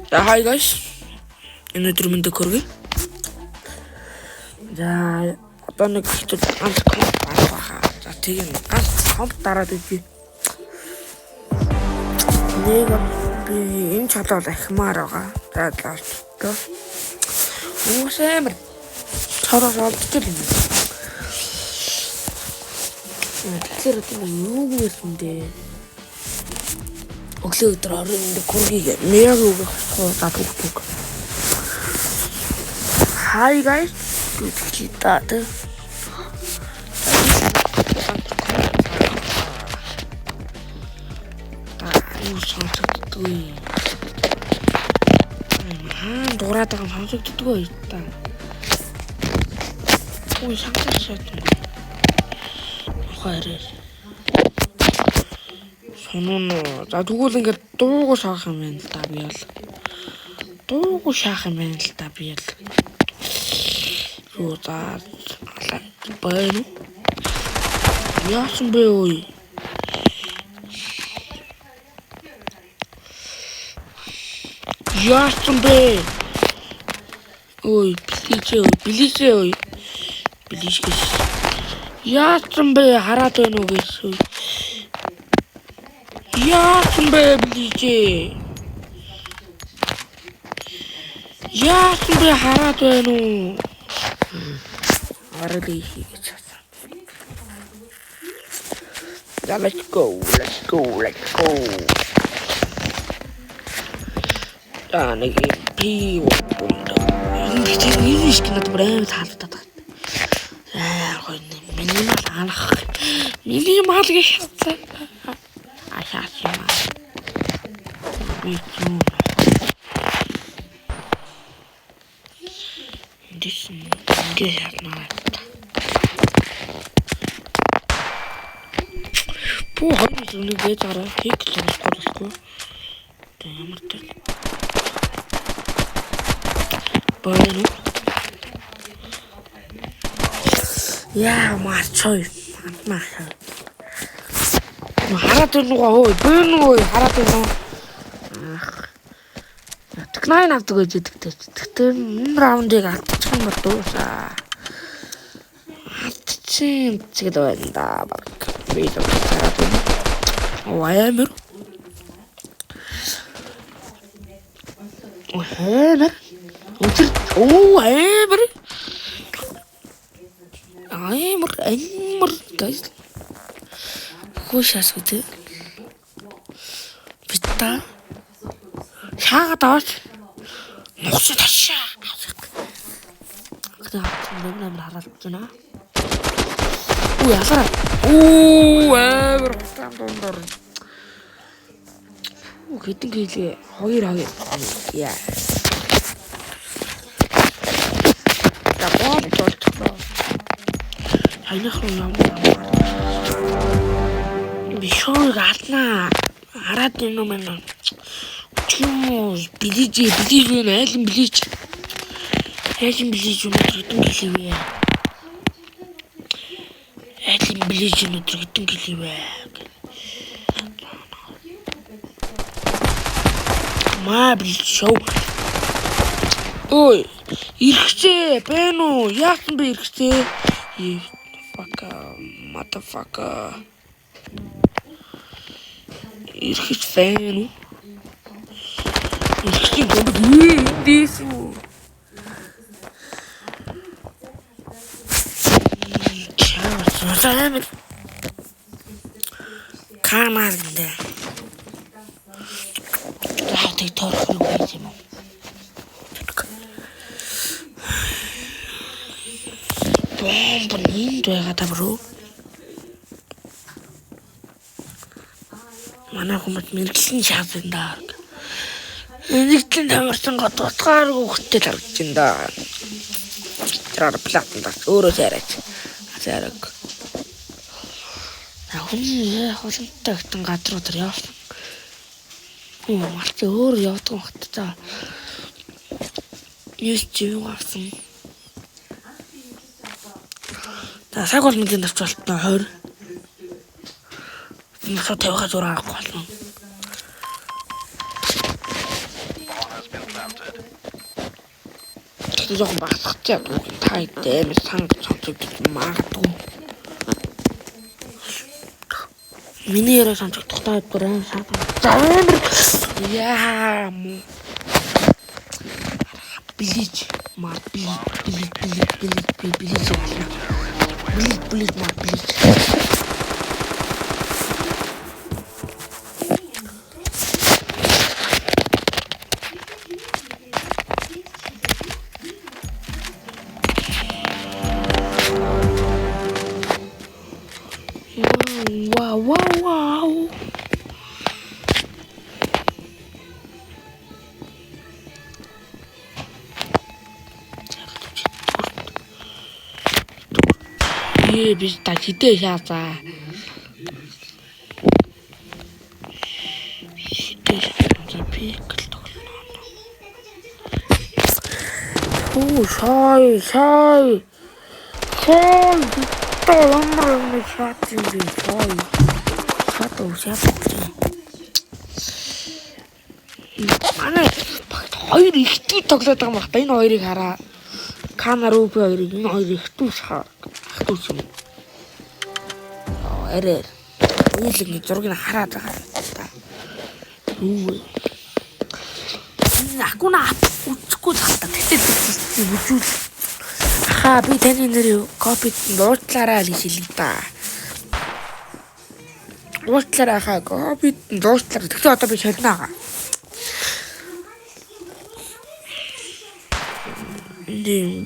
Hi guys. Өнөөдөр мэндэ хүргэе. За одоо нэг хэвчээ ганц комп авах. За тийм ганц комп дараад үгүй. Нэг би энэ чалаа ахмаар байгаа. За лаастаа. Уусэмэр цараа олдчихл юм. Тэгэхээр одоо юу гэсэн өглөө өдөр оройн хүргэе. Мэг өгөх за түг. Hi guys. Good kita. Сонсогддгүй. Дураад байгаа сонсогддгүй та. Ой шантарчаад. Хойроо. Сонон за тэгвэл ингээд дуугүй шаах юм байна л да би бол. Дуугүй шаах юм байна л да би бол. Юу за байна. Яасан бэ ой. Яасан бэ? Ой, биличээ ой. Билич гэж. Яасан бэ хараад байна уу гэж. Яасан бэ биличээ. Яасан бэ хараад байна уу? Арали хийж часан. Let's go. Нэг пи энэ шиг надад брэм таалагдаад байна. Гой минимал анх. Минимал гэж хацаа. Ахаачма. Битүү. Дэсэн ингээ яана. Боо хойд нэг гэж араа хик л болохгүй. Тэ ямар тэл. Байна. Яа мачой. Махаа. Хараад байгаа хөө. Бэн үү хараад байгаа. Тэгнай навдаг гэж идэгтэй. Тэгтээ энэ раундыг алдчих юм бол дуусаа. Алдчих зэгэл байна да. Би л хараад байна. Ваямэр. Ваямэр. Амар guys. Хөөшөөс үү. Бита. Шаагаад аваач. Нухс ташаа. Гэдэг юм хараад байна. Үй алаа. Амар тандор. Хэдэн гэлээ 2 яа. Айнах руу явна. Би шоуг алднаа. Хараад байна уу мэн. Чимээ билиж айлын билиж. Айлын билиж өнөдөр хэдэн гэлээ. Айлын билиж өнөдөр хэдэн гэлээ. Маа билиж шоу. Ой, ирэхчээ байна уу? Яасан бэ ирэхчээ? Motherfucker. Ирэхч байна уу? Ирэхчээ гомд дэс үү? Чаа. Камарда. Яадаг торох юм бэ юм. Бомбын дэйгата бро. Манай хүмүүс мэрэгчлэн шаасан даа. Мэрэгчлэн тамарсан гот утгааргүй хөтөл харагдаж байна да. Тэрээр платанда өөрөө зараач. Зараг. Хүн хөлөнтэй хтэн гадруу тэр явсан. Март өөр явдаг хот та. Юуч юу авсан. Цаг бол мэдэн давчвалтна 20. Мөсө тавихаа зураг авахгүй болно. өөртөө жоохон багсахчаа та идээр санг сонсогдож магадгүй. Миний яриа сонсогдох таад бүрэн санаа. Яа. Билиж мар билиж. Wow. Би та хитээ шаазаа. Хитээ шаазаа пикл тоглоно. Оо шай. Томрын шатин би шай. Шатуу. Манай хоёр ихтэй тоглоод байгаа юм байна. Энэ хоёрыг хараа. Канаруу би хоёрыг энэ хоёр ихтэй шахах юм. Арай. Үйлэн зургийг хараад байгаа. Юу. Акуна үчгүй тахта. Тэгтээ үзүүл. Аха би таны нэр копид дуучлаарай л хэлээ та. Дуучлаарай хаа копид дуучлаарай. Тэгтээ одоо би шалнаа.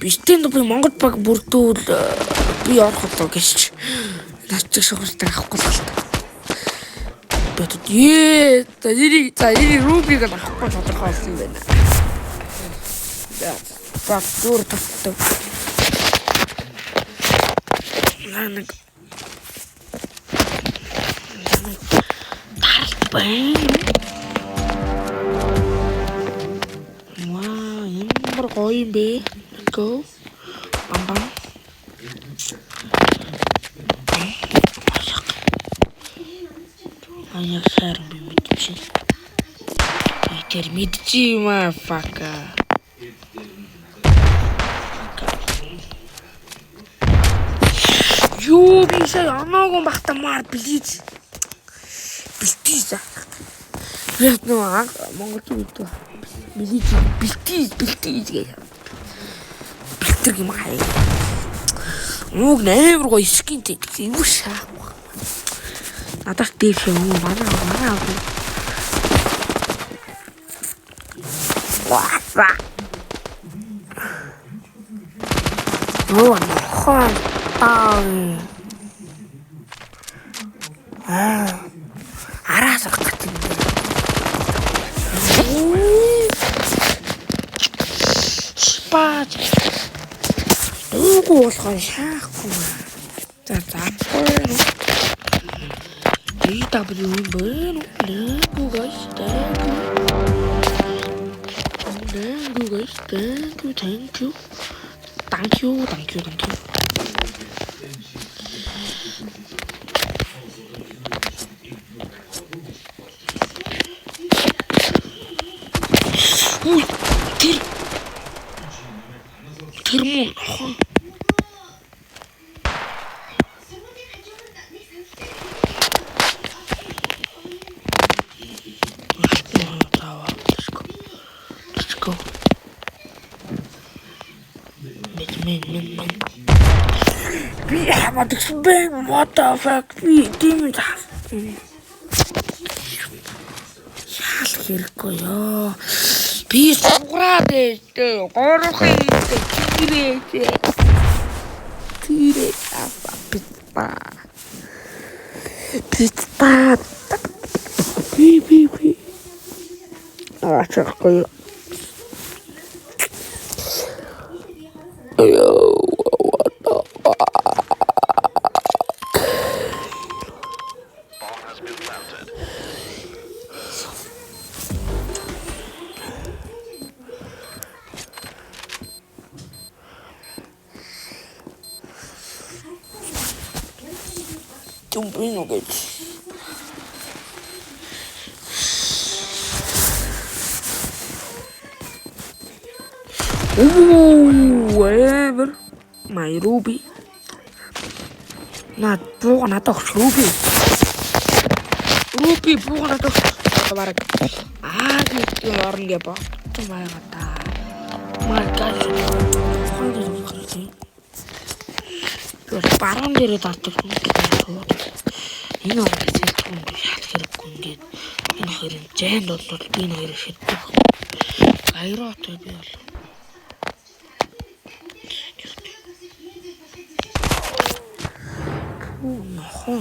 Бистэн би Монгол баг бүрдүүл би орох болоо гэж нацчих шугалтаа авахгүй л та. Бэтд рубиг авахгүй тодорхой болсон юм байна. Баг дүр татдаг. Нанаг тарбай. Ямар гоё юм бэ? Go. Амбан. Аяг сар би мэдчихэ. Тэр мэдчихээ юм аа фака. Юу би сая амаагүй бахтамаар плиз. Бэлтээ. Яг нөө Монгол үг. Бэлтээ гэж. Бэлтэр юм хай. Мууг нээр гоё скинтэй юу шаахгүй. Надад дээш юм манай. Ваа. Оо хон таа. Араасах гэдэг. Спаач. Уугүй болохоор шаахгүй. За. DW байна. Guys. Thank you. Ui, тэр мөн. Let's go. Би хамаадаг бэ? What the fuck? Би тийм яал хэрэггүй ёо. Би сугараад ээ. Горохын тэрээ апа. Питпа. Би. Ачахгүй. Jumping okay. Ever my Ruby. Not broken at all, Ruby. Ruby broken at all. You learn the about my God. You're parang diri tatik ini orang kecil pun lihat kerukungin ini kirim cendol ini kirim situ air atau biar noh bro.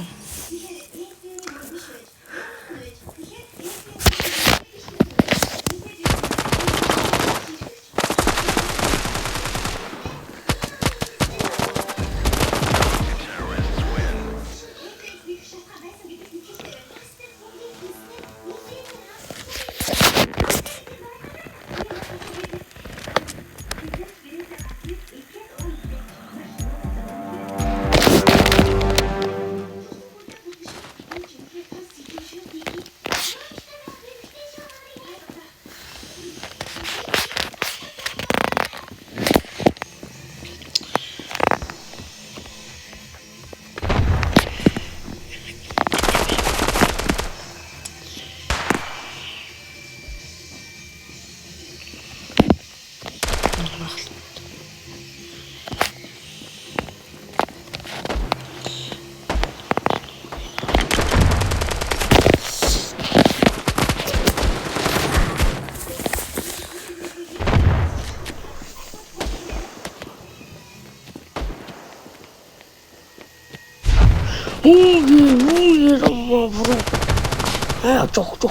Cok.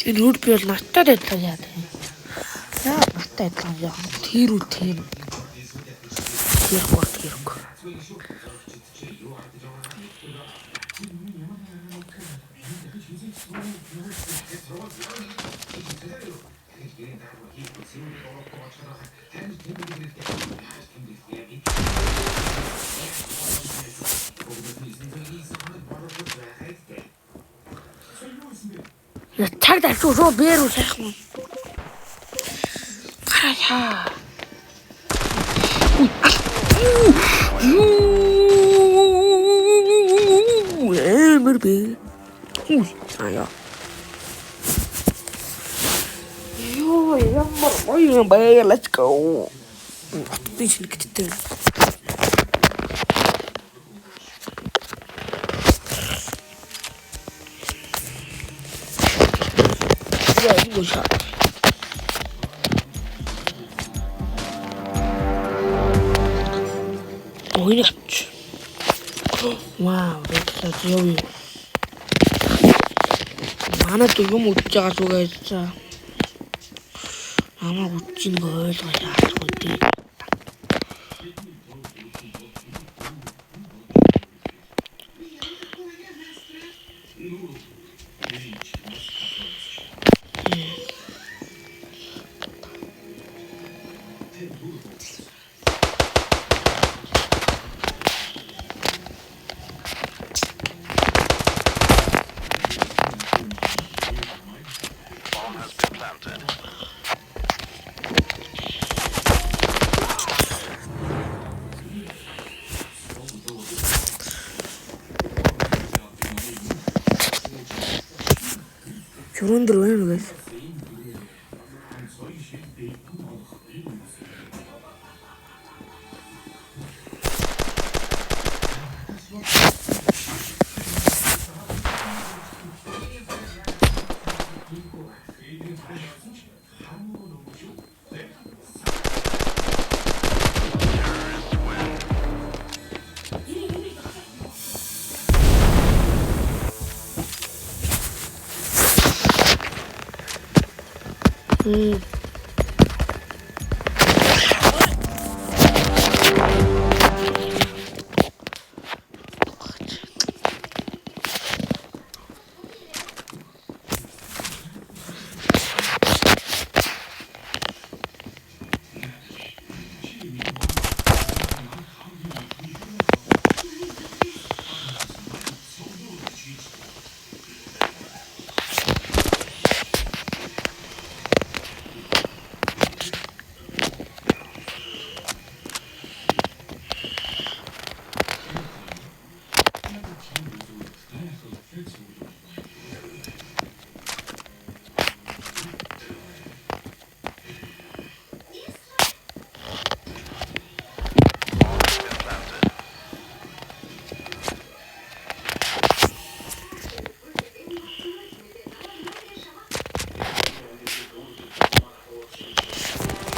In root period, not that it yet. Yeah, not that young. Tiru. Here. Я тогда чужого беру захму. Хорошо. Эмерби. Ая. Let's go. Отлично, где-то. Ой, нет. Вау, это делаю. Мана туго мутчага сугаца. Ама утчин го ойлгож. Чурон дөрөв guys.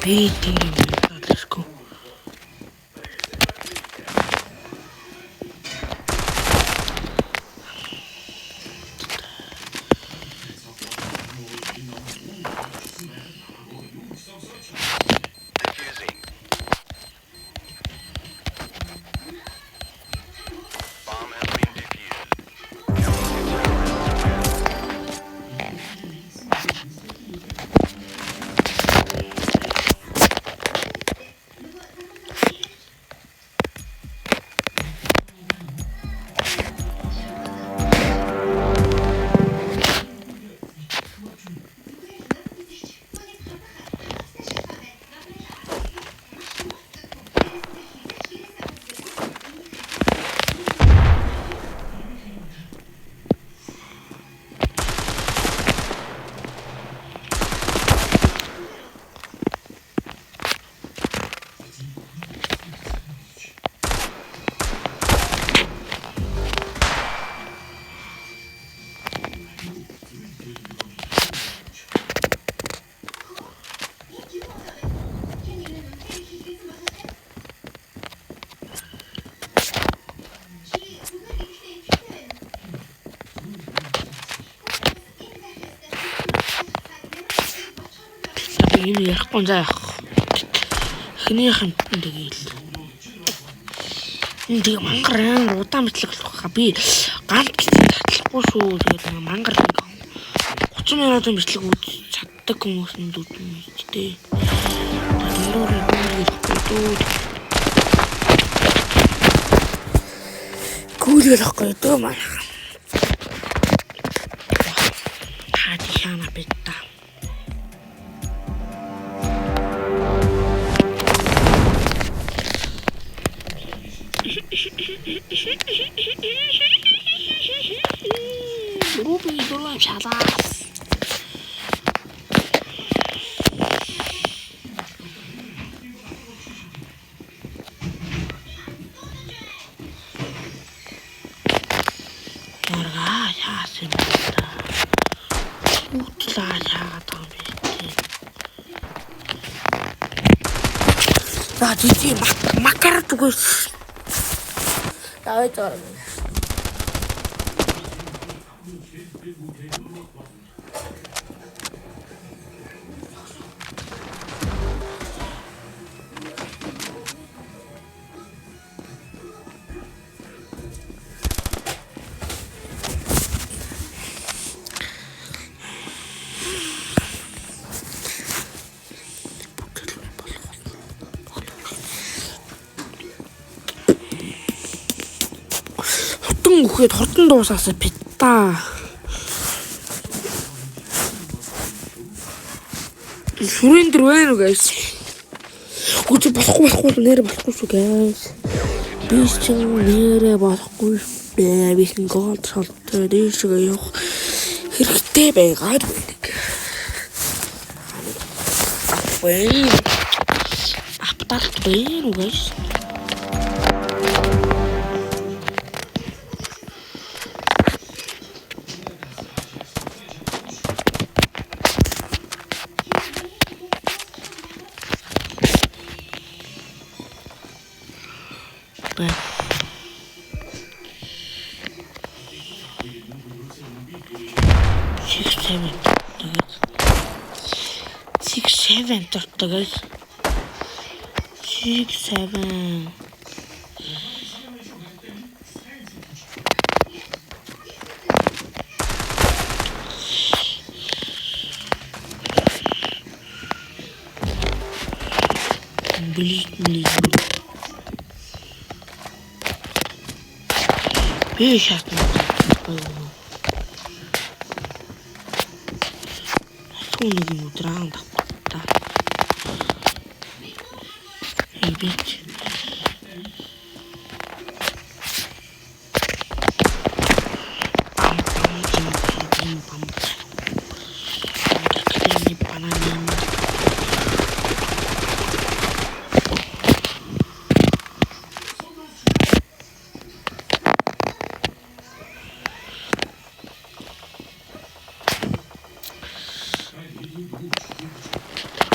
Би тийм let's go. Энэ яахгүй заах. Эхнийх нь тэгээл. Энэ тэг мангар удаан мэтлэг болох би ганц татлахгүй шүү. Тэгээд мангар 30 минутын мэтлэг үз чаддаг хүмүүс нь үгүй. Гүйлэхгүй дөө маань. Хаад яана битта. Руби дулаан шалаас. Яргаа яасан бэ? Утлаа яагаад юм бэ? За жижиг макар зүгээс. Давай зураг. Үхээд хурдан дуусаасаа битта. Шүрэн дээр байна уу guys? Үгүй болохгүй нэрэ болохгүй шүү guys. Би чинь нэрэ болохгүй шүү. Би чинь гол шалтгаан дэшгээ явах хэрэгтэй байгаад байна. Апгүй. Апталт байна уу guys? Six, seven, guys. 6, 7. Bir şartım. Onu yumudrağım da. Evet.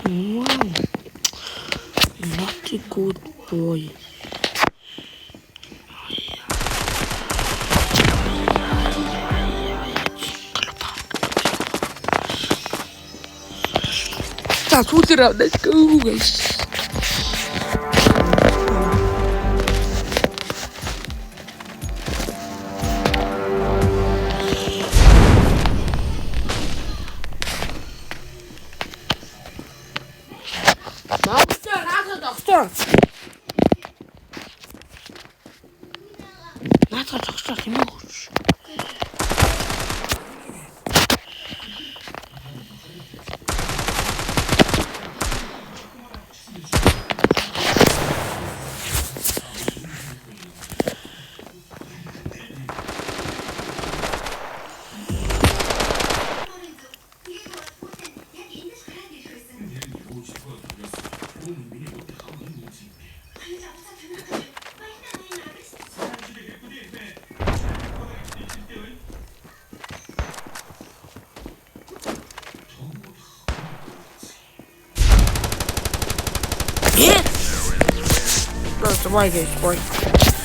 Wow. such a good boy. Let's go, guys. Doctor. That's why, guys.